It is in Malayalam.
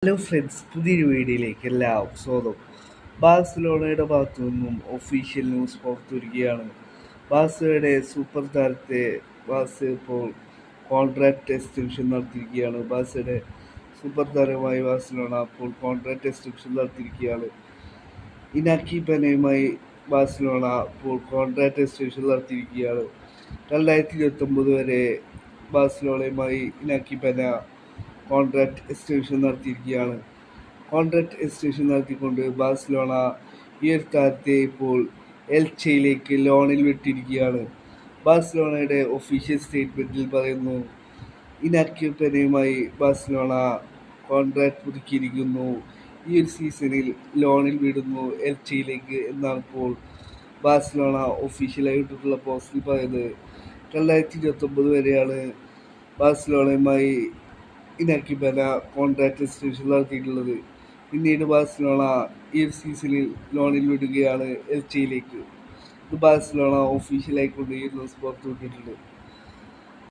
ഹലോ ഫ്രണ്ട്സ്, പുതിയൊരു വീഡിയോയിലേക്ക് എല്ലാവർക്കും സ്വാഗതം. ബാഴ്സലോണയുടെ ഭാഗത്തു നിന്നും ഒഫീഷ്യൽ ന്യൂസ് പുറത്തുവരികയാണ്. ബാഴ്സയുടെ സൂപ്പർ താരത്തെ ബാഴ്സ ഇപ്പോൾ കോൺട്രാക്ട് എക്സ്റ്റൻഷൻ നടത്തിയിരിക്കുകയാണ്. ബാഴ്സയുടെ സൂപ്പർ താരമായി ബാഴ്സലോണ ഇപ്പോൾ കോൺട്രാക്ട് എക്സ്റ്റൻഷൻ നടത്തിയിരിക്കുകയാണ്. ഇനാക്കി പെനയുമായി ബാഴ്സലോണ ഇപ്പോൾ കോൺട്രാക്ട് എക്സ്റ്റൻഷൻ നടത്തിയിരിക്കുകയാണ്. 2029 വരെ ബാഴ്സലോണയുമായി ഇനാക്കി പെന കോൺട്രാക്ട് എക്സ്റ്റൻഷൻ നടത്തിയിരിക്കുകയാണ്. കോൺട്രാക്ട് എക്സ്റ്റൻഷൻ നടത്തിക്കൊണ്ട് ബാഴ്സലോണ ഈ ഒരു താരത്തെ ഇപ്പോൾ എൽച്ചയിലേക്ക് ലോണിൽ വിട്ടിരിക്കുകയാണ്. ബാഴ്സലോണയുടെ ഒഫീഷ്യൽ സ്റ്റേറ്റ്മെൻറ്റിൽ പറയുന്നു, ഇനാക്കി പെനയുമായി ബാഴ്സലോണ കോൺട്രാക്ട് പുതുക്കിയിരിക്കുന്നു. ഈ ഒരു സീസണിൽ ലോണിൽ വിടുന്നു എൽച്ചയിലേക്ക് എന്നാണ് ഇപ്പോൾ ബാഴ്സലോണ ഒഫീഷ്യലായി ഇട്ടിട്ടുള്ള പോസ്റ്റിൽ പറയുന്നത്. 2029 വരെയാണ് ബാഴ്സലോണയുമായി ഇനാക്കി പെന കോൺട്രാക്ട് എക്സ്റ്റൻഷൻ നടത്തിയിട്ടുള്ളത്. പിന്നീട് ബാഴ്സലോണ ഈ സീസണിൽ ലോണിൽ വിടുകയാണ് എൽച്ചയിലേക്ക്. ഇത് ബാഴ്സലോണ ഒഫീഷ്യലായിക്കൊണ്ട് ഈ ന്യൂസ് പുറത്തുവിട്ടിട്ടുണ്ട്.